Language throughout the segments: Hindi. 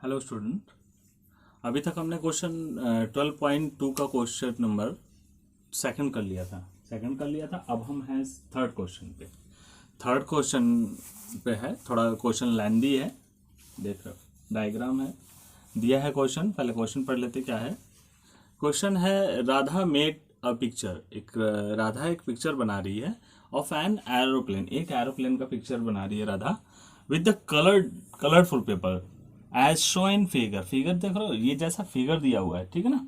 Hello student. अभी तक हमने क्वेश्चन 12.2 का क्वेश्चन नंबर सेकंड कर लिया था। अब हम हैं थर्ड क्वेश्चन पे। थर्ड क्वेश्चन पे है, थोड़ा क्वेश्चन लेंदी है। देख रहे हो डायग्राम है दिया है क्वेश्चन। पहले क्वेश्चन पढ़ लेते क्या है। क्वेश्चन है Radha made a picture. Radha एक पिक्चर बना रही है ऑफ एन एरोप्लेन। एक एरोप्लेन का पिक्चर बना रही है Radha with the colourful paper as show in figure. Figure देख रहे हो, ये जैसा फिगर दिया हुआ है, ठीक है ना।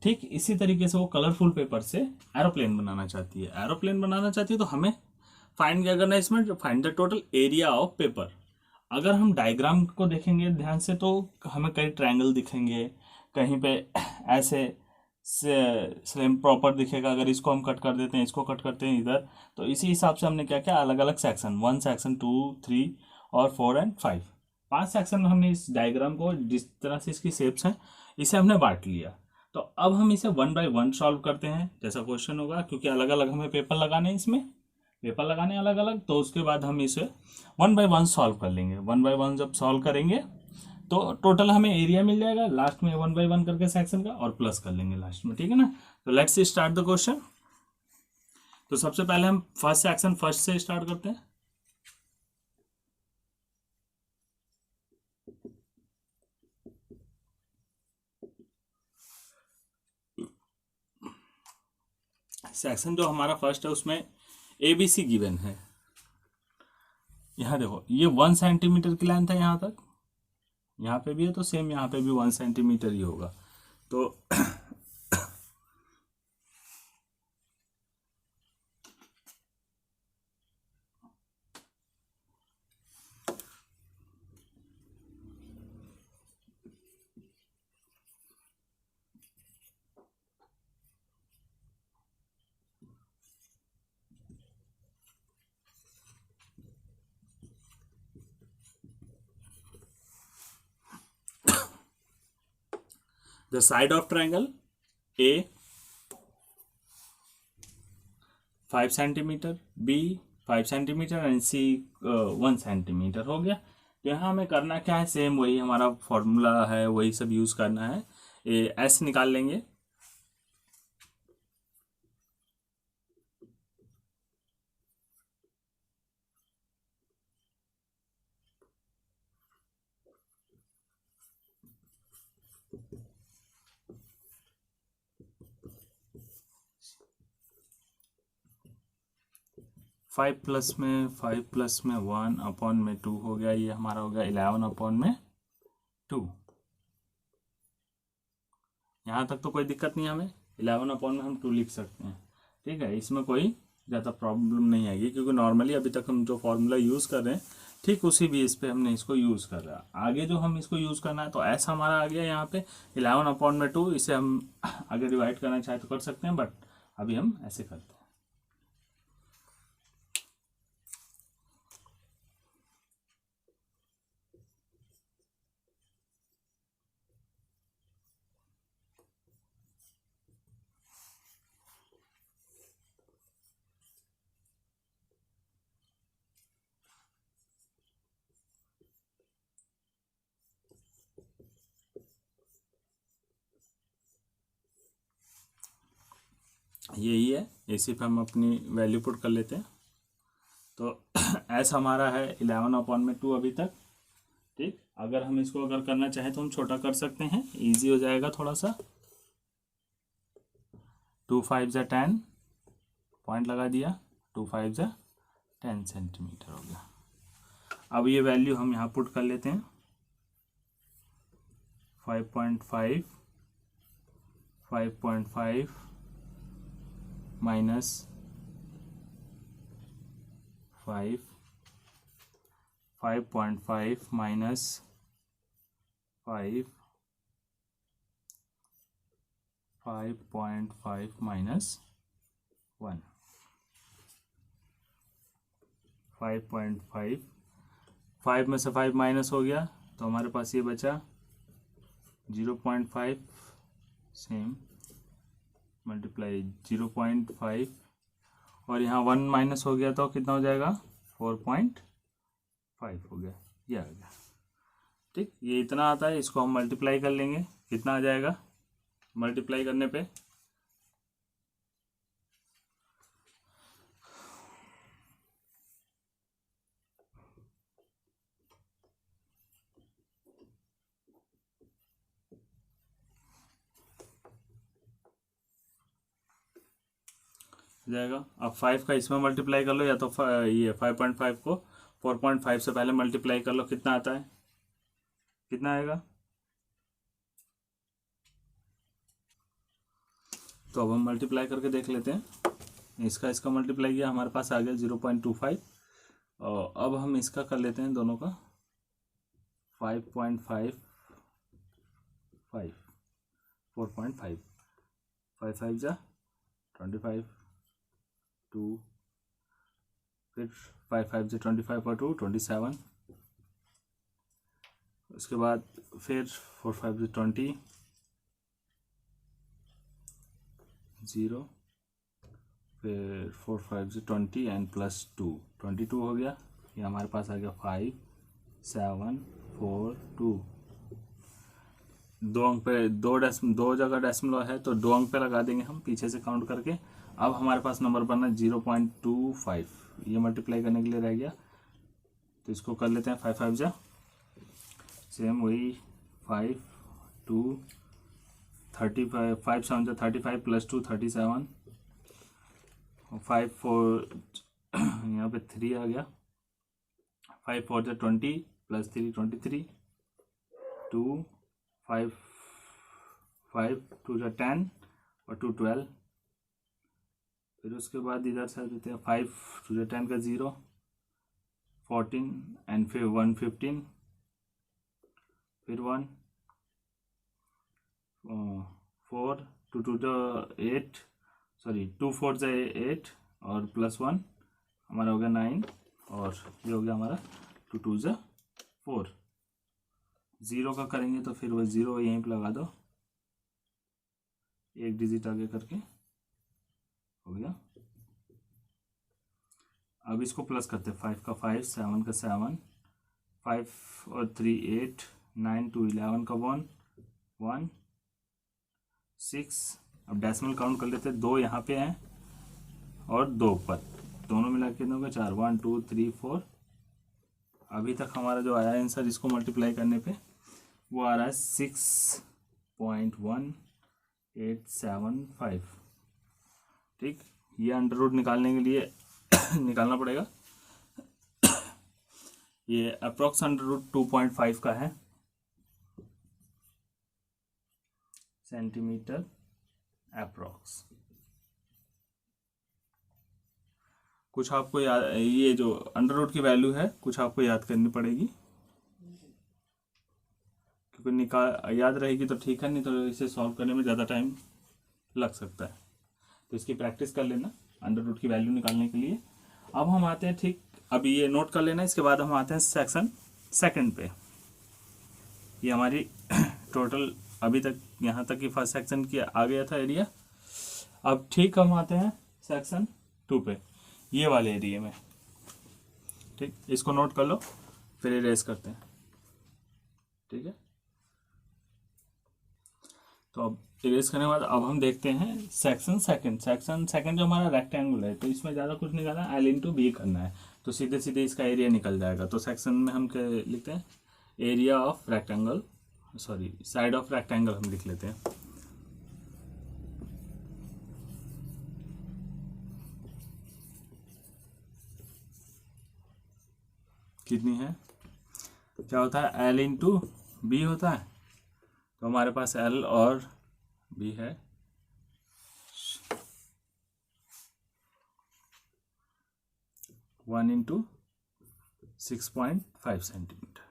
ठीक इसी तरीके से वो कलरफुल पेपर से एरोप्लेन बनाना चाहती है। एरोप्लेन बनाना चाहती है तो हमें फाइंड क्या करना है इसमें, find the total area of paper. अगर हम डायग्राम को देखेंगे ध्यान से तो हमें कई ट्रायंगल दिखेंगे, कहीं पे ऐसे सेम प्रॉपर दिखेगा। अगर इसको हम कट कर देते हैं, इसको कट करते हैं इधर, तो इसी हिसाब से हमने क्या क्या अलग अलग सेक्शन, 1 सेक्शन 2 3 और 4 एंड 5, 5 सेक्शन में हमने इस डायग्राम को, जिस तरह से इसकी शेप्स हैं, इसे हमने बांट लिया। तो अब हम इसे 1 बाय 1 सॉल्व करते हैं जैसा क्वेश्चन होगा, क्योंकि अलग अलग हमें पेपर लगाने हैं, इसमें पेपर लगाने अलग अलग। तो उसके बाद हम इसे 1 बाय 1 सॉल्व कर लेंगे। 1 बाय 1 जब सॉल्व करेंगे तो टोटल हमें एरिया मिल जाएगा लास्ट में 1 बाय 1 करके सेक्शन का, और प्लस कर लेंगे लास्ट में, ठीक है ना। तो लेट्स स्टार्ट द क्वेश्चन। तो सबसे पहले हम फर्स्ट सेक्शन फर्स्ट से स्टार्ट करते हैं। सेक्शन जो हमारा फर्स्ट है उसमें एबीसी गिवन है। यहाँ देखो, ये 1 सेंटीमीटर की लेंथ है यहाँ तक, यहाँ पे भी है तो सेम यहाँ पे भी 1 सेंटीमीटर ही होगा। तो the side of triangle A 5 centimetre, B 5 centimetre and C 1 centimetre हो गया। तो यहाँ हमें करना क्या है, सेम वही हमारा फॉर्मूला है, वही सब यूज़ करना है। एस निकाल लेंगे। फाइव प्लस में 1 अपॉन में 2 हो गया। ये हमारा हो गया 11 अपॉन में 2। यहाँ तक तो कोई दिक्कत नहीं है हमें, 11 अपॉन में हम 2 लिख सकते हैं, ठीक है। इसमें कोई ज़्यादा प्रॉब्लम नहीं आएगी, क्योंकि नॉर्मली अभी तक हम जो फॉर्मूला यूज़ कर रहे हैं ठीक उसी बेस पे हमने इसको यूज़ कर रहा है। आगे जो हम इसको यूज़ करना है, तो ऐसा हमारा आ गया यहाँ पे 11 अपॉन में 2। इसे हम आगे डिवाइड करना चाहे तो कर सकते हैं, बट अभी हम ऐसे करते हैं। यही है, इसी पे हम अपनी वैल्यू पुट कर लेते हैं। तो ऐसा हमारा है 11 अपॉन में 2 अभी तक, ठीक। अगर हम इसको अगर करना चाहें तो हम छोटा कर सकते हैं, इजी हो जाएगा थोड़ा सा। 2 5 जा 10, पॉइंट लगा दिया, 2 5 जा 10 सेंटीमीटर हो गया। अब ये वैल्यू हम यहाँ पुट कर लेते हैं। 5.5 5.5 माइनस 5, 5.5 माइनस 5, 5.5 माइनस 1, 5.5, 5 में से 5 माइनस हो गया तो हमारे पास ये बचा 0.5, सेम मल्टीप्लाई 0.5, और यहाँ 1 माइनस हो गया तो कितना हो जाएगा 4.5 हो गया, ये आ गया। ठीक, ये इतना आता है, इसको हम मल्टीप्लाई कर लेंगे, कितना आ जाएगा मल्टीप्लाई करने पे, जाएगा। अब 5 का इसमें मल्टीप्लाई कर लो, या तो ये 5.5 को 4.5 से पहले मल्टीप्लाई कर लो, कितना आता है, कितना आएगा। तो अब हम मल्टीप्लाई करके देख लेते हैं। इसका मल्टीप्लाई किया, हमारे पास आ गया 0.25। और अब हम इसका कर लेते हैं दोनों का 5.5 5 4.5 5 5 जा 25 2, फिर 5 5 से 25 और 2 27, उसके बाद फिर 4 5 से 20 0, फिर 4 5 से 20 एंड प्लस 2 22 हो गया। ये हमारे पास आ गया 5 7 4 2। दो अंक पे दो जगह डेसिमल है तो 2 अंक पे लगा देंगे हम पीछे से काउंट करके। अब हमारे पास नंबर बना 0.25, ये मल्टीप्लाई करने के लिए रह गया, तो इसको कर लेते हैं 5 5 जा सेम वही 5 2 35 5 7 जा 35 प्लस 2 37, 5 4 यहाँ पे 3 आ गया, 5 4 जा 20 प्लस 3 23 2 5 5 2 जा 10 और 2 12। फिर उसके बाद इधर से देते हैं 5 2 जा 10 का 0 14 एंड फिर 1 15, फिर 1 4 2 2 जा 8 सॉरी 2 4 जा 8 और प्लस 1 हमारा हो गया 9, और ये हो गया हमारा 2 2 जा 4। 0 का करेंगे तो फिर वो 0 यहीं पे लगा दो, एक डिजिट आगे करके हो गया। अब इसको प्लस करते हैं, 5 का 5 7 का 7 5 और 3 8 9 2 11 का 1 1 6। अब डेसिमल काउंट कर लेते हैं, 2 यहाँ पे हैं और 2 ऊपर, दोनों मिला के दोगे 4 1 2 3 4। अभी तक हमारा जो आया आंसर इसको मल्टीप्लाई करने पे वो आ रहा है 6.1875। ठीक, ये अंडर रूट निकालने के लिए निकालना पड़ेगा। ये अप्रोक्स अंडर रूट 2.5 का है सेंटीमीटर अप्रोक्स। कुछ आपको याद, ये जो अंडर रूट की वैल्यू है कुछ आपको याद करनी पड़ेगी, क्योंकि याद रहेगी तो ठीक है, नहीं तो इसे सॉल्व करने में ज़्यादा टाइम लग सकता है। तो इसकी प्रैक्टिस कर लेना अंडर रूट की वैल्यू निकालने के लिए। अब हम आते हैं, ठीक, अभी ये नोट कर लेना, इसके बाद हम आते हैं सेक्शन सेकंड पे। ये हमारी टोटल अभी तक यहाँ तक की फर्स्ट सेक्शन की आ गया था एरिया। अब ठीक, हम आते हैं सेक्शन 2 पे, ये वाले एरिया में। ठीक, इसको नोट कर लो, फिर इरेज करते हैं। ठीक है, तो अब इरेज करने के बाद अब हम देखते हैं सेक्शन सेकंड जो हमारा रेक्टेंगल है, तो इसमें ज़्यादा कुछ नहीं करना है, L/B करना है, तो सीधे सीधे इसका एरिया निकल जाएगा। तो सेक्शन में हम क्या लिखते हैं, area of rectangle, sorry side of rectangle हम लिख लेते हैं। कितनी है, क्या होता है, L/B होता है, तो हमारे पास L और B है। One into 6.5 centimetre.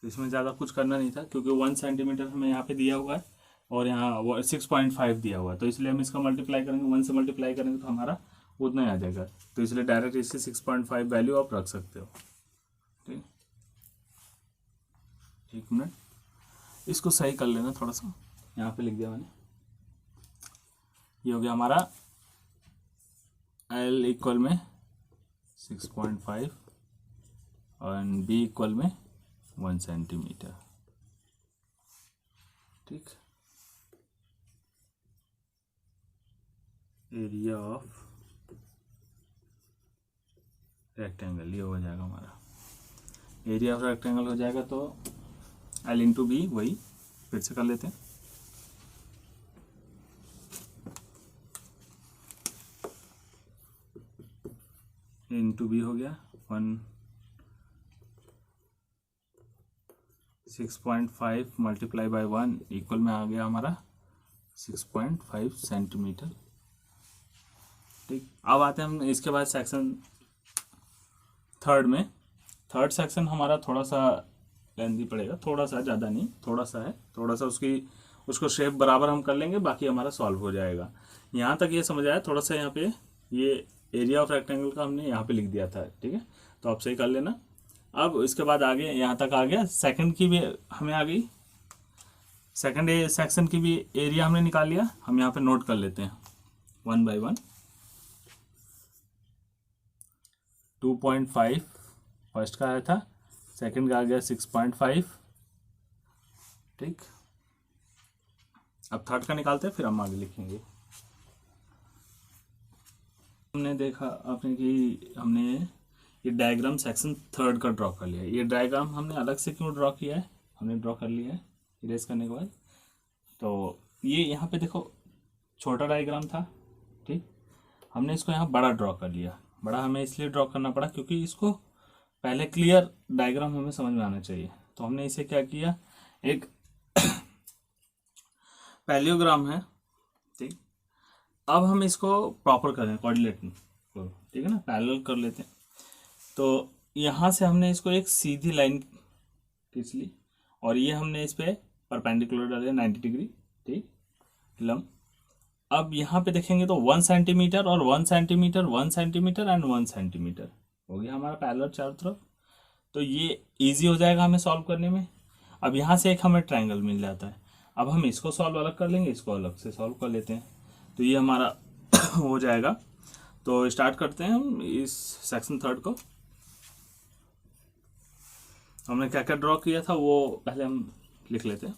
तो इसमें ज़्यादा कुछ करना नहीं था, क्योंकि 1 सेंटीमीटर हमें यहाँ पे दिया हुआ है और यहाँ 6.5 दिया हुआ है, तो इसलिए हम इसका मल्टीप्लाई करेंगे, 1 से मल्टीप्लाई करेंगे तो हमारा उतना ही आ जाएगा। तो इसलिए डायरेक्ट इससे 6.5 वैल्यू आप रख सकते हो। ठीक, एक मिनट, इसको सही कर लेना थोड़ा सा, यहाँ पे लिख दिया मैंने। ये हो गया हमारा एल इक्वल में 6.5 और बी इक्वल में 1 सेंटीमीटर। ठीक, एरिया ऑफ रेक्टेंगल ये हो जाएगा हमारा, एरिया ऑफ रेक्टेंगल हो जाएगा। तो एल इंटू बी, वही फिर से कर लेते हैं। इंटू बी हो गया 6.5 मल्टीप्लाई बाय 1 इक्वल में आ गया हमारा 6.5 सेंटीमीटर। ठीक, अब आते हैं हम इसके बाद सेक्शन थर्ड में। थर्ड सेक्शन हमारा थोड़ा सा लेंथी पड़ेगा, थोड़ा सा, ज़्यादा नहीं, थोड़ा सा है, थोड़ा सा उसको शेप बराबर हम कर लेंगे, बाकी हमारा सॉल्व हो जाएगा। यहाँ तक ये समझ आया। थोड़ा सा यहाँ पे ये एरिया ऑफ रेक्टेंगल का हमने यहाँ पे लिख दिया था। ठीक है, तो आप सही कर लेना। अब इसके बाद आगे यहाँ तक आ गया, सेकंड की भी हमें आ गई, सेकंड सेक्शन की भी एरिया हमने निकाल लिया। हम यहाँ पे नोट कर लेते हैं 1 बाई 1। 2.5 फर्स्ट का आया था, सेकंड का आ गया 6.5। ठीक, अब थर्ड का निकालते हैं, फिर हम आगे लिखेंगे। हमने देखा आपने कि हमने ये डायग्राम सेक्शन थर्ड का ड्रॉ कर लिया है। ये डायग्राम हमने अलग से क्यों ड्रॉ किया है, हमने ड्रॉ कर लिया है इरेज करने के बाद। तो ये यहाँ पे देखो छोटा डायग्राम था। ठीक, हमने इसको यहाँ बड़ा ड्रॉ कर लिया। बड़ा हमें इसलिए ड्रॉ करना पड़ा क्योंकि इसको पहले क्लियर डायग्राम हमें समझ में आना चाहिए। तो हमने इसे क्या किया, एक पैलियोग्राम है। ठीक, अब हम इसको प्रॉपर करें कोऑर्डिनेट को। ठीक है ना, पैरेलल कर लेते हैं। तो यहाँ से हमने इसको एक सीधी लाइन खींच ली और ये हमने इस पर परपेंडिकुलर डाले 90 डिग्री। ठीक, लंब। अब यहाँ पे देखेंगे तो 1 सेंटीमीटर और 1 सेंटीमीटर, 1 सेंटीमीटर एंड 1 सेंटीमीटर हो गया हमारा पैरेलल चारों तरफ। तो ये इजी हो जाएगा हमें सॉल्व करने में। अब यहाँ से एक हमें ट्रायंगल मिल जाता है। अब हम इसको सॉल्व अलग कर लेंगे, इसको अलग से सॉल्व कर लेते हैं, तो ये हमारा हो जाएगा। तो स्टार्ट करते हैं हम इस सेक्शन थर्ड को। हमने क्या क्या ड्रॉ किया था वो पहले हम लिख लेते हैं।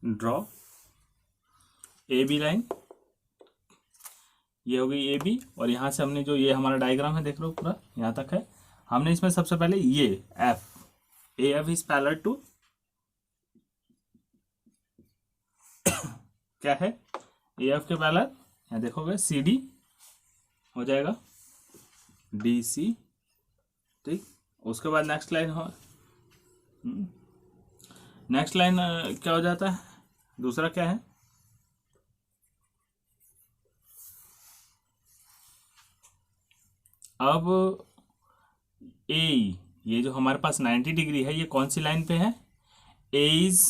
ड्रॉ ए बी लाइन, ये हो गई ए बी, और यहाँ से हमने जो ये हमारा डायग्राम है देख रहे हो पूरा यहाँ तक है। हमने इसमें सबसे पहले ये F, A F is parallel to क्या है, ए एफ के पैरेलल यहाँ देखोगे सी डी हो जाएगा, डी सी। ठीक, उसके बाद नेक्स्ट लाइन हो, नेक्स्ट लाइन क्या हो जाता है, दूसरा क्या है, अब ए, ये जो हमारे पास 90 डिग्री है ये कौन सी लाइन पे है, A is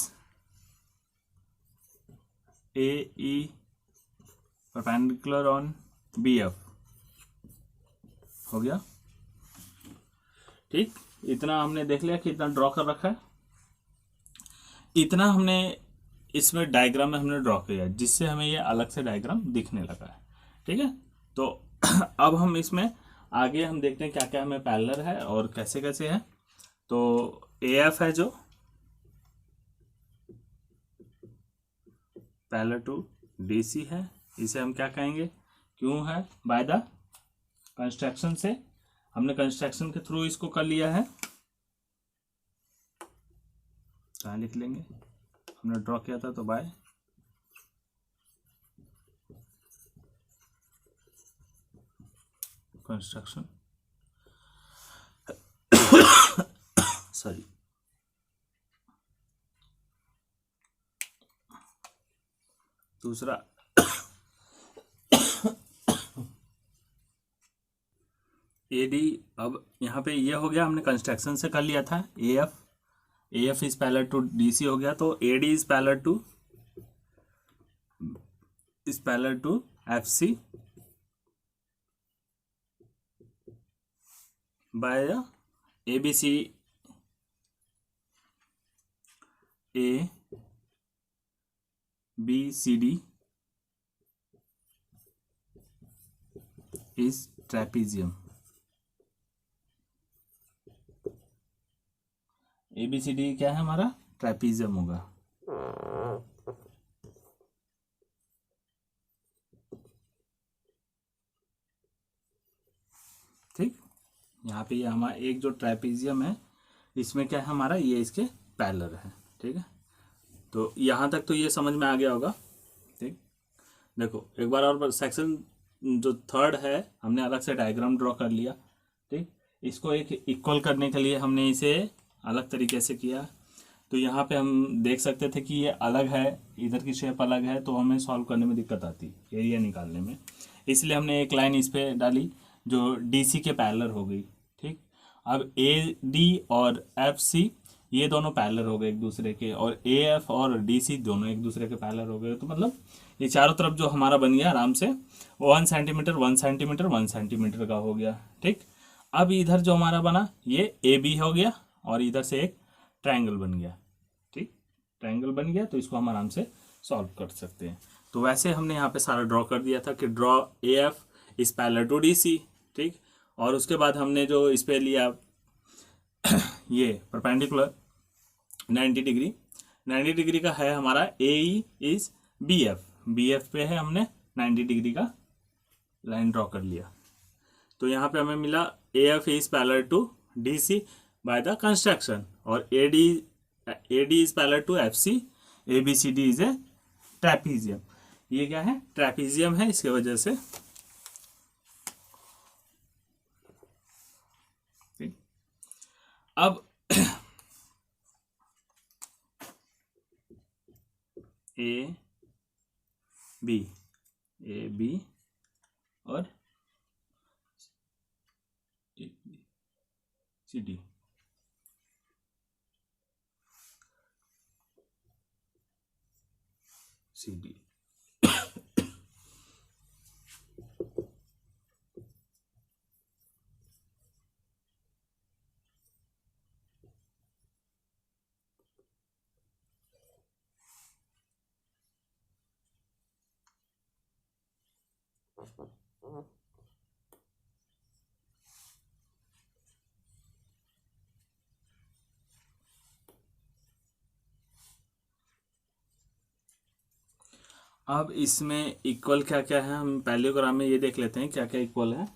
A E perpendicular on B F हो गया। ठीक, इतना हमने देख लिया कि इतना ड्रॉ कर रखा है। इतना हमने इसमें डायग्राम में हमने ड्रॉ किया जिससे हमें ये अलग से डायग्राम दिखने लगा है। ठीक है, तो अब हम इसमें आगे हम देखते हैं क्या क्या हमें पैरेलल है और कैसे कैसे है। तो ए एफ है जो पैरेलल टू डी सी है, इसे हम क्या कहेंगे, क्यों है, बाय द कंस्ट्रक्शन से, हमने कंस्ट्रक्शन के थ्रू इसको कर लिया है। कहाँ लिख लेंगे, हमने ड्रॉ किया था तो बाय कंस्ट्रक्शन सॉरी। दूसरा ए डी, अब यहाँ पे ये हो गया, हमने कंस्ट्रक्शन से कर लिया था A F is parallel to D C हो गया, तो A D is parallel to F C by A B C, a ABCD is trapezium. ABCD क्या है हमारा? ट्रेपीजियम होगा। ठीक, यहाँ पे ये हमारा एक जो ट्रेपीजियम है इसमें क्या है हमारा, ये इसके पैरेलल है। ठीक है, तो यहाँ तक तो ये समझ में आ गया होगा। ठीक, देखो एक बार और सेक्शन जो थर्ड है हमने अलग से डायग्राम ड्रॉ कर लिया। ठीक, इसको एक इक्वल करने के लिए हमने इसे अलग तरीके से किया। तो यहाँ पे हम देख सकते थे कि ये अलग है, इधर की शेप अलग है, तो हमें सॉल्व करने में दिक्कत आती एरिया निकालने में। इसलिए हमने एक लाइन इस पर डाली जो DC के पैरेलल हो गई। ठीक, अब AD और FC ये दोनों पैरेलल हो गए एक दूसरे के, और AF और DC दोनों एक दूसरे के पैरेलल हो गए। तो मतलब ये चारों तरफ जो हमारा बन गया आराम से 1 सेंटीमीटर 1 सेंटीमीटर 1 सेंटीमीटर का हो गया। ठीक, अब इधर जो हमारा बना ये AB हो गया और इधर से एक ट्रायंगल बन गया। ठीक, ट्रायंगल बन गया तो इसको हम आराम से सॉल्व कर सकते हैं। तो वैसे हमने यहाँ पे सारा ड्रॉ कर दिया था कि draw AF is parallel to DC। ठीक, और उसके बाद हमने जो इस पे लिया ये परपेंडिकुलर 90 डिग्री का है हमारा AE इज BF पे है, हमने 90 डिग्री का लाइन ड्रॉ कर लिया। तो यहाँ पे हमें मिला AF is parallel to DC by the construction, और AD is parallel to FC, ABCD is a trapezium. ये क्या है? ट्रेपीजियम है, इसके वजह से अब A B और CD अब इसमें इक्वल क्या क्या है, हम पैरेललोग्राम में ये देख लेते हैं क्या क्या इक्वल है।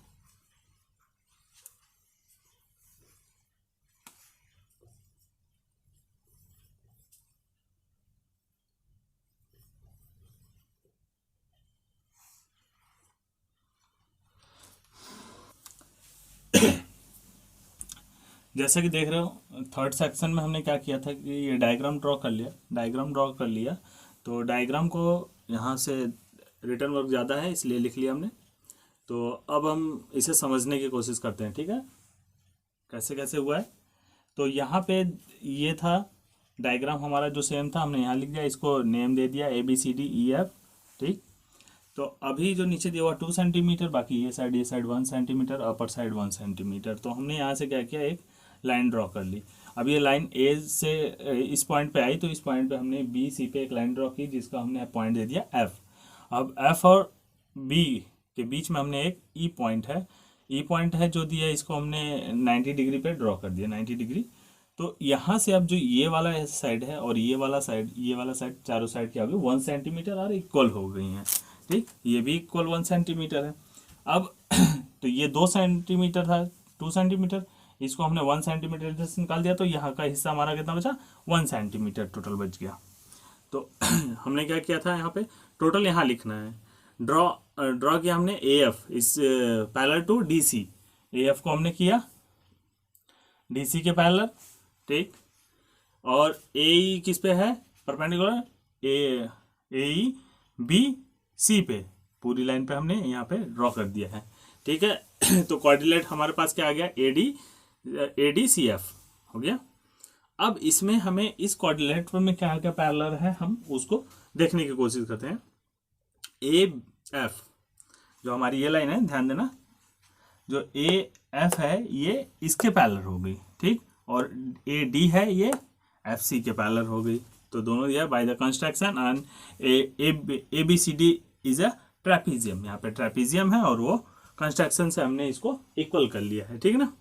जैसे कि देख रहे हो थर्ड सेक्शन में हमने क्या किया था कि ये डायग्राम ड्रॉ कर लिया। तो डायग्राम को यहाँ से रिटर्न वर्क ज़्यादा है इसलिए लिख लिया हमने। तो अब हम इसे समझने की कोशिश करते हैं। ठीक है, कैसे कैसे हुआ है। तो यहाँ पे ये था डायग्राम हमारा जो सेम था, हमने यहाँ लिख दिया, इसको नेम दे दिया ABCDEF। ठीक, तो अभी जो नीचे दिया हुआ 2 सेंटीमीटर, बाकी ये side 1 centimetre, upper side 1 centimetre. तो हमने यहाँ से क्या किया, एक लाइन ड्रॉ कर ली। अब ये लाइन A से इस पॉइंट पे आई, तो इस पॉइंट पे हमने BC पे एक लाइन ड्रॉ की जिसका हमने पॉइंट दे दिया F। अब F और B के बीच में हमने एक E पॉइंट है जो दिया, इसको हमने 90 डिग्री पे ड्रॉ कर दिया, 90 डिग्री। तो यहाँ से अब जो ये वाला साइड है और ये वाला साइड चारों साइड क्या होगी 1 सेंटीमीटर और इक्वल हो गई हैं। ठीक, ये भी इक्वल 1 सेंटीमीटर है। अब तो ये 2 सेंटीमीटर था, 2 सेंटीमीटर, इसको हमने 1 सेंटीमीटर इधर से निकाल दिया, तो यहाँ का हिस्सा हमारा कितना बचा 1 सेंटीमीटर टोटल बच गया। तो हमने क्या किया था, यहाँ पे टोटल यहाँ लिखना है। ड्रॉ किया हमने AF इस पैरेलल टू DC, AF को हमने किया DC के पैरेलल। ठीक, और AE किस पे है परपेंडिकुलर, AE BC पे, पूरी लाइन पे हमने यहाँ पे ड्रॉ कर दिया है। ठीक है, तो कोऑर्डिनेट हमारे पास क्या आ गया, ADCF हो गया। अब इसमें हमें इस कोऑर्डिनेट में क्या क्या पैरेलल है हम उसको देखने की कोशिश करते हैं। AF जो हमारी ये लाइन है, ध्यान देना, जो AF है ये इसके पैरेलल हो गई। ठीक, और AD है ये FC के पैरेलल हो गई। तो दोनों दिया है by the construction and A B C D is a trapezium. यहाँ पे ट्रेपीजियम है और वो कंस्ट्रक्शन से हमने इसको इक्वल कर लिया है, ठीक है ना।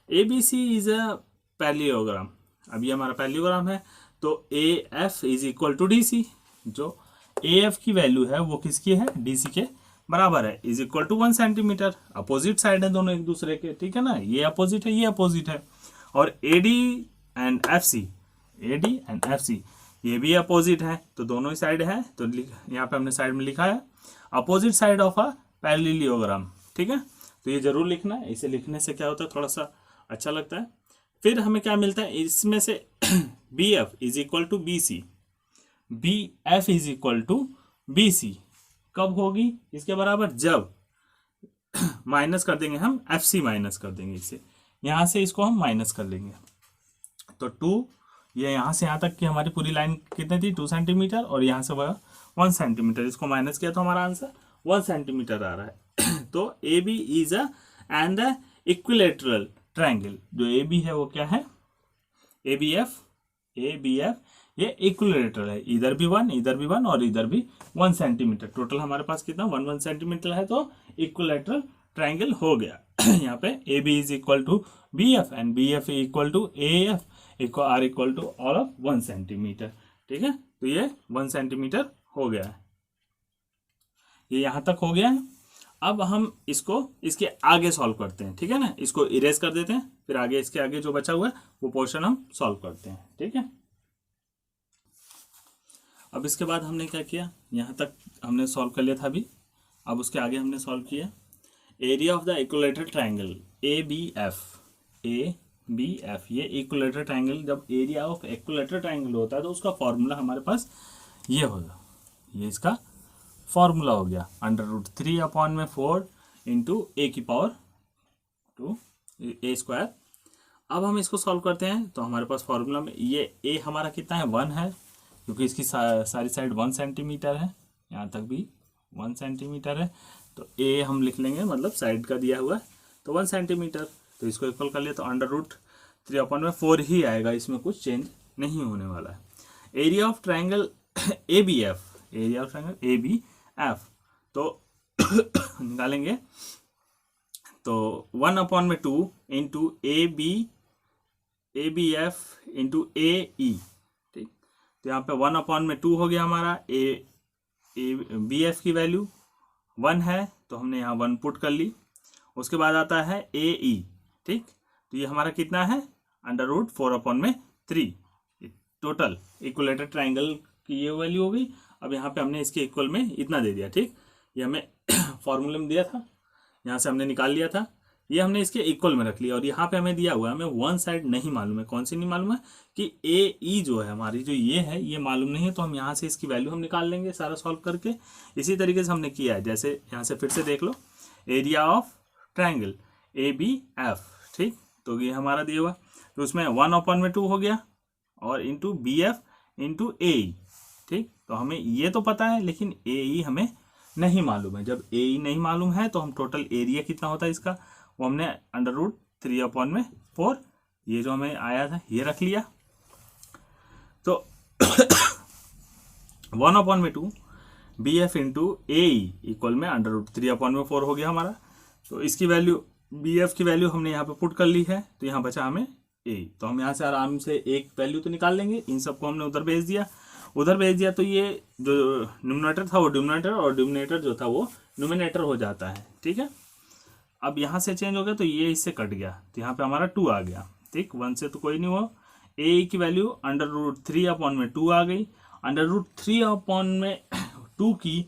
A B C is a parallelogram. अब ये हमारा पैरेललोग्राम है, तो A F is equal to D C. जो ए एफ की वैल्यू है वो किसकी है, डी सी के बराबर है, is equal to 1 centimetre. Opposite side है दोनों एक दूसरे के, ठीक है ना, ये अपोजिट है ये अपोजिट है। और A D and F C, A D and F C ये भी अपोजिट है, तो दोनों ही साइड है। तो यहाँ पे हमने साइड में लिखा है opposite side of a parallelogram, ठीक है। तो ये जरूर लिखना है, इसे लिखने से क्या होता है थोड़ा सा अच्छा लगता है। फिर हमें क्या मिलता है इसमें से B F is equal to B C, B F is equal to B C कब होगी इसके बराबर, जब माइनस कर देंगे हम एफ सी, माइनस कर देंगे इसे, यहाँ से इसको हम माइनस कर लेंगे। तो 2 ये यहाँ से यहाँ तक की हमारी पूरी लाइन कितनी थी 2 सेंटीमीटर, और यहाँ से वह 1 सेंटीमीटर, इसको माइनस किया तो हमारा आंसर 1 सेंटीमीटर आ रहा है। तो A B is a and the equilateral triangle. जो ए बी है वो क्या है, ए बी एफ ये इक्विलेटरल है, इधर भी 1 इधर भी 1 और इधर भी 1 सेंटीमीटर, टोटल हमारे पास कितना 1 सेंटीमीटर है, तो इक्विलेटरल ट्रायंगल हो गया। यहाँ पे A B is equal to B F and B F equal to A F are equal to all of 1 centimetre, ठीक है। तो ये 1 सेंटीमीटर हो गया है, ये यहाँ तक हो गया है। अब हम इसको इसके आगे सॉल्व करते हैं, ठीक है ना, इसको इरेज कर देते हैं, फिर आगे इसके आगे जो बचा हुआ है वो पोर्शन हम सॉल्व करते हैं, ठीक है। अब इसके बाद हमने क्या किया, यहाँ तक हमने सॉल्व कर लिया था अभी, अब उसके आगे हमने सॉल्व किया area of the equilateral triangle A B F. ये इक्विलेटरल ट्रायंगल, जब एरिया ऑफ इक्विलेटरल ट्रायंगल होता है तो उसका फॉर्मूला हमारे पास ये होगा, ये इसका फॉर्मूला हो गया √3/4 इंटू ए की पावर 2 ए स्क्वायर। अब हम इसको सॉल्व करते हैं तो हमारे पास फॉर्मूला में ये ए हमारा कितना है 1 है, क्योंकि इसकी सारी साइड 1 सेंटीमीटर है, यहाँ तक भी 1 सेंटीमीटर है, तो ए हम लिख लेंगे, मतलब साइड का दिया हुआ है तो 1 सेंटीमीटर। तो इसको इक्वल कर लिया तो √3/4 ही आएगा, इसमें कुछ चेंज नहीं होने वाला है। Area of triangle A B F, area of triangle A B F तो निकालेंगे, तो 1/2 into A B F into A E, ठीक। तो यहाँ पे 1/2 हो गया हमारा, ए बी एफ की वैल्यू 1 है तो हमने यहाँ 1 पुट कर ली। उसके बाद आता है ए ई, ठीक। तो ये हमारा कितना है √4/3, टोटल इक्विलेटरल ट्रायंगल की ये वैल्यू हो गई। अब यहाँ पे हमने इसके इक्वल में इतना दे दिया, ठीक। ये हमें फॉर्मूले में दिया था, यहाँ से हमने निकाल लिया था, ये हमने इसके इक्वल में रख लिया। और यहाँ पे हमें दिया हुआ है, हमें 1 साइड नहीं मालूम है, कौन सी नहीं मालूम है कि ए ई जो है हमारी, जो ये है ये मालूम नहीं है, तो हम यहाँ से इसकी वैल्यू हम निकाल लेंगे सारा सॉल्व करके। इसी तरीके से हमने किया है, जैसे यहाँ से फिर से देख लो, area of triangle A B F, ठीक। तो ये हमारा दिया हुआ, तो उसमें 1/2 हो गया और into B F into A E, ठीक। तो हमें ये तो पता है लेकिन ए ई हमें नहीं मालूम है। जब ए ई नहीं मालूम है तो हम टोटल एरिया कितना होता है इसका, वो हमने √3/4 ये जो हमें आया था ये रख लिया। तो 1/2 B F into A E equal में √3/4 हो गया हमारा। तो इसकी वैल्यू बी एफ की वैल्यू हमने यहाँ पे पुट कर ली है, तो यहाँ बचा हमें ए। तो हम यहाँ से आराम से एक वैल्यू तो निकाल लेंगे, इन सबको हमने उधर भेज दिया, तो ये जो न्यूमरेटर था वो डिनोमिनेटर और डिनोमिनेटर जो था वो न्यूमरेटर हो जाता है, ठीक है। अब यहाँ से चेंज हो गया तो ये इससे कट गया, तो यहाँ पे हमारा 2 आ गया, ठीक। 1 से तो कोई नहीं हुआ। ए की वैल्यू √3/2 आ गई। √3/2 की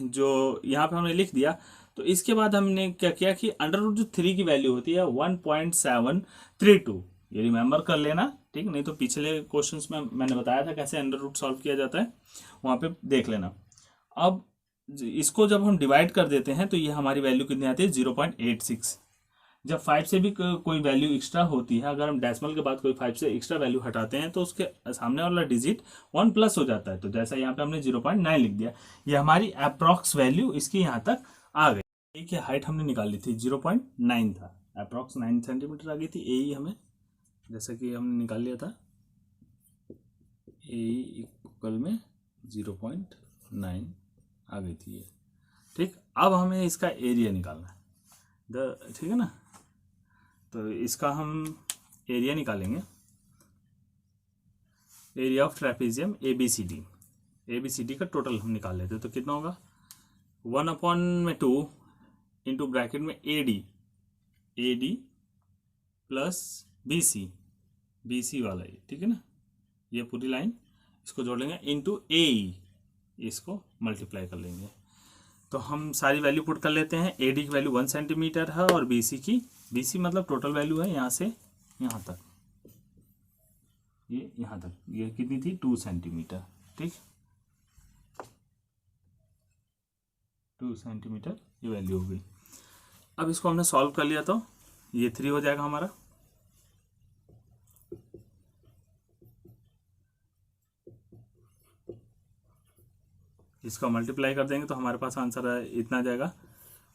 जो यहाँ पे हमने लिख दिया, तो इसके बाद हमने क्या किया कि √3 की वैल्यू होती है 1.732, ये रिमेंबर कर लेना, ठीक। नहीं तो पिछले क्वेश्चंस में मैंने बताया था कैसे √, सॉल्व किया जाता है, वहाँ पे देख लेना। अब इसको जब हम डिवाइड कर देते हैं तो ये हमारी वैल्यू कितनी आती है 0.86। जब 5 से भी कोई वैल्यू एक्स्ट्रा होती है, अगर हम डेसिमल के बाद कोई 5 से एक्स्ट्रा वैल्यू हटाते हैं तो उसके सामने वाला डिजिट 1+ हो जाता है। तो जैसा यहाँ पे हमने 0.9 लिख दिया, ये हमारी अप्रॉक्स वैल्यू इसकी यहाँ तक आ गई। ए की हाइट हमने निकाल ली थी 0.9 था, अप्रॉक्स 9 सेंटीमीटर आ गई थी। ए हमें जैसा कि हमने निकाल लिया था, ए इक्वल में 0.9 आ गई थी ये। ठीक, अब हमें इसका एरिया निकालना है ठीक है ना। तो इसका हम एरिया निकालेंगे, एरिया ऑफ ट्रेपेजियम ABCD का टोटल हम निकाल लेते हैं। तो कितना होगा 1/2 इंटू ब्रैकेट में AD प्लस BC वाला ये, ठीक है ना, ये पूरी लाइन इसको जोड़ लेंगे इंटू AE, इसको मल्टीप्लाई कर लेंगे। तो हम सारी वैल्यू पुट कर लेते हैं। AD की वैल्यू 1 सेंटीमीटर है और BC मतलब टोटल वैल्यू है यहाँ से यहाँ तक, ये यहाँ तक, ये कितनी थी 2 सेंटीमीटर। ठीक, 2 सेंटीमीटर ये वैल्यू हो गई। अब इसको हमने सॉल्व कर लिया तो ये 3 हो जाएगा हमारा। इसका मल्टीप्लाई कर देंगे तो हमारे पास आंसर इतना आ जाएगा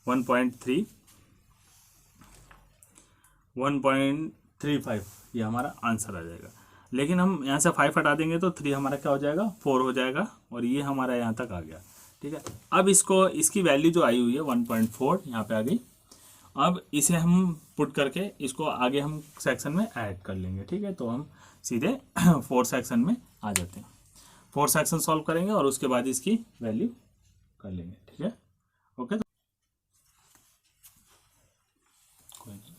1.35, ये हमारा आंसर आ जाएगा। लेकिन हम यहाँ से 5 हटा देंगे तो 3 हमारा क्या हो जाएगा 4 हो जाएगा, और ये हमारा यहाँ तक आ गया। ठीक है, अब इसकी वैल्यू जो आई हुई है 1.4 यहाँ पे आ गई। अब इसे हम पुट करके इसको आगे हम सेक्शन में ऐड कर लेंगे। ठीक है, तो हम सीधे 4 सेक्शन में आ जाते हैं। 4 सेक्शन सॉल्व करेंगे और उसके बाद इसकी वैल्यू कर लेंगे। ठीक है, ओके। तो कोई नहीं,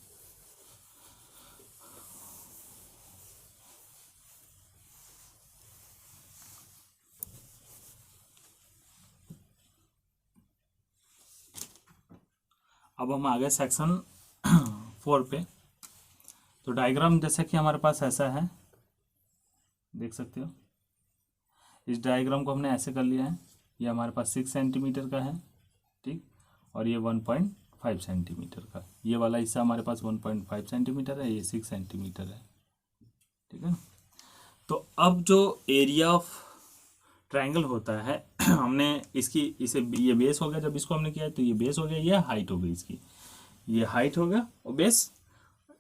अब हम आ गए सेक्शन 4 पे। तो डायग्राम जैसा कि हमारे पास ऐसा है, देख सकते हो। इस डायग्राम को हमने ऐसे कर लिया है, ये हमारे पास 6 सेंटीमीटर का है। ठीक, और ये 1.5 सेंटीमीटर का, ये वाला हिस्सा हमारे पास 1.5 सेंटीमीटर है, ये 6 सेंटीमीटर है। ठीक है ना। तो अब जो एरिया ऑफ ट्रायंगल होता है हमने इसे ये बेस हो गया, जब इसको हमने किया तो ये बेस हो गया, ये हाइट हो गई इसकी, ये हाइट हो गया और बेस,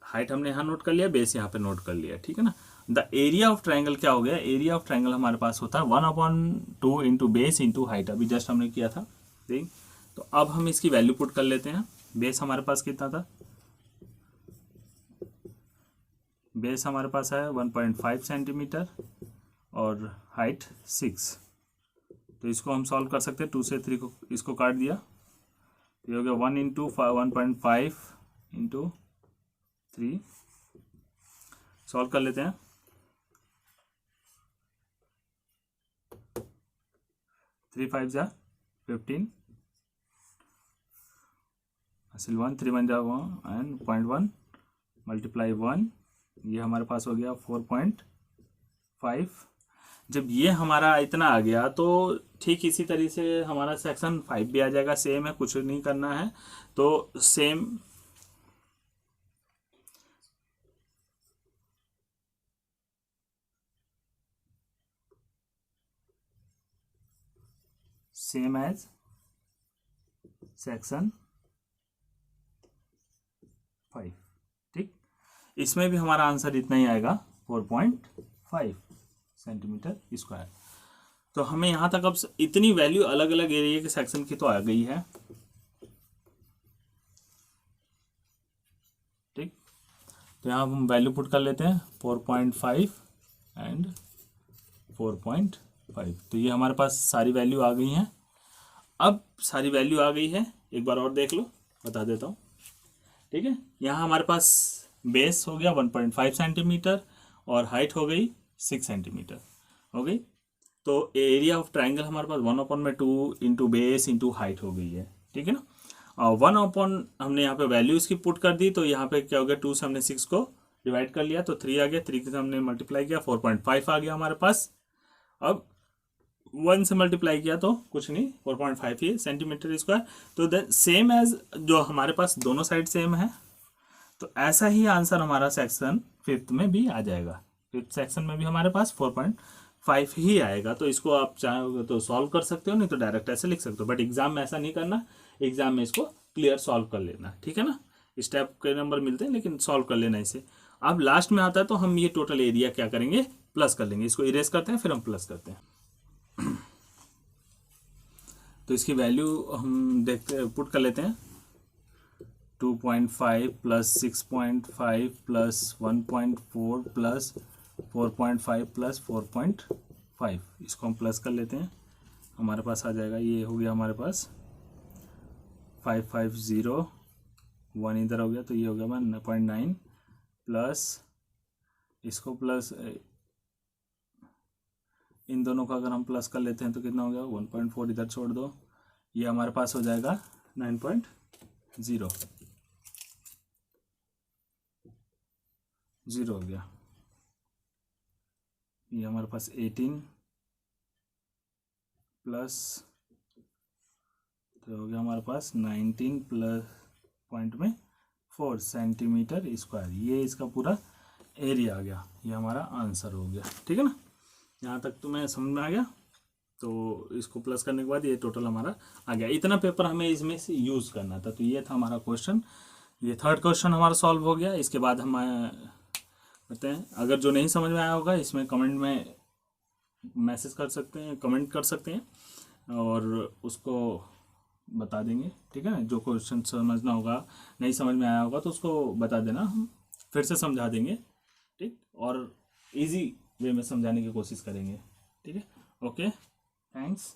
हाइट हमने यहाँ नोट कर लिया, बेस यहाँ पे नोट कर लिया। ठीक है ना। द एरिया ऑफ ट्रायंगल क्या हो गया, एरिया ऑफ ट्रायंगल हमारे पास होता है 1/2 इंटू बेस इंटू हाइट, अभी जस्ट हमने किया था। ठीक, तो अब हम इसकी वैल्यू पुट कर लेते हैं। बेस हमारे पास कितना था, बेस हमारे पास है 1.5 सेंटीमीटर और हाइट 6। तो इसको हम सॉल्व कर सकते हैं, 2 से 3 को इसको काट दिया तो ये हो गया 1 इंटू 1.5 इंटू 3। सॉल्व कर लेते हैं। 3 5 जा 15, हासिल 1, 3 1 जा 1 एंड 0.1 मल्टीप्लाई 1, ये हमारे पास हो गया 4.5। जब ये हमारा इतना आ गया तो ठीक इसी तरीके से हमारा सेक्शन 5 भी आ जाएगा। सेम है, कुछ नहीं करना है। तो सेम एज सेक्शन 5। ठीक, इसमें भी हमारा आंसर इतना ही आएगा 4.5 सेंटीमीटर स्क्वायर। तो हमें यहाँ तक अब इतनी वैल्यू अलग अलग एरिया के सेक्शन की तो आ गई है। ठीक, तो यहाँ हम वैल्यू पुट कर लेते हैं 4.5 एंड 4.5। तो ये हमारे पास सारी वैल्यू आ गई हैं। अब सारी वैल्यू आ गई है, एक बार और देख लो, बता देता हूँ। ठीक है, यहाँ हमारे पास बेस हो गया 1.5 सेंटीमीटर और हाइट हो गई 6 सेंटीमीटर हो गई। तो एरिया ऑफ ट्रायंगल हमारे पास 1/2 इंटू बेस इंटू हाइट हो गई है। ठीक है ना। और 1 हमने यहाँ पे वैल्यू इसकी पुट कर दी, तो यहाँ पे क्या हो गया 2 से हमने 6 को डिवाइड कर लिया तो 3 आ गया, 3 से हमने मल्टीप्लाई किया 4.5 आ गया हमारे पास। अब 1 से मल्टीप्लाई किया तो कुछ नहीं, 4.5 ही सेंटीमीटर स्क्वायर। तो देन सेम एज जो हमारे पास दोनों साइड सेम है, तो ऐसा ही आंसर हमारा सेक्शन 5 में भी आ जाएगा। 5th सेक्शन में भी हमारे पास 4.5 ही आएगा। तो इसको आप चाहोगे तो सॉल्व कर सकते हो, नहीं तो डायरेक्ट ऐसे लिख सकते हो। बट एग्जाम में ऐसा नहीं करना, एग्जाम में इसको क्लियर सॉल्व कर लेना। ठीक है ना। स्टेप के नंबर मिलते हैं लेकिन सॉल्व कर लेना इसे। अब लास्ट में आता है तो हम ये टोटल एरिया क्या करेंगे, प्लस कर लेंगे, इसको इरेज करते हैं फिर हम प्लस करते हैं। तो इसकी वैल्यू हम देखते पुट कर लेते हैं 2.5 प्लस 6.5 प्लस 1.4 प्लस 4.5 प्लस 4.5, इसको हम प्लस कर लेते हैं। हमारे पास आ जाएगा, ये हो गया हमारे पास 550, 1 इधर हो गया तो ये हो गया 1.9 प्लस इसको प्लस इन दोनों का अगर हम प्लस कर लेते हैं तो कितना हो गया 1.4, इधर छोड़ दो, ये हमारे पास हो जाएगा 9.0 हो गया। ये हमारे पास 18 प्लस तो हो गया हमारे पास 19 प्लस पॉइंट में 4 सेंटीमीटर स्क्वायर, ये इसका पूरा एरिया आ गया, ये हमारा आंसर हो गया। ठीक है ना, यहाँ तक तो मैं समझ में आ गया। तो इसको प्लस करने के बाद ये टोटल हमारा आ गया। इतना पेपर हमें इसमें से यूज़ करना था, तो ये था हमारा क्वेश्चन। ये थर्ड क्वेश्चन हमारा सॉल्व हो गया। इसके बाद हम कहते हैं, अगर जो नहीं समझ में आया होगा इसमें कमेंट में मैसेज कर सकते हैं, कमेंट कर सकते हैं और उसको बता देंगे। ठीक है, जो क्वेश्चन समझना होगा, नहीं समझ में आया होगा तो उसको बता देना, हम फिर से समझा देंगे। ठीक, और इजी वे में समझाने की कोशिश करेंगे। ठीक है, ओके, थैंक्स।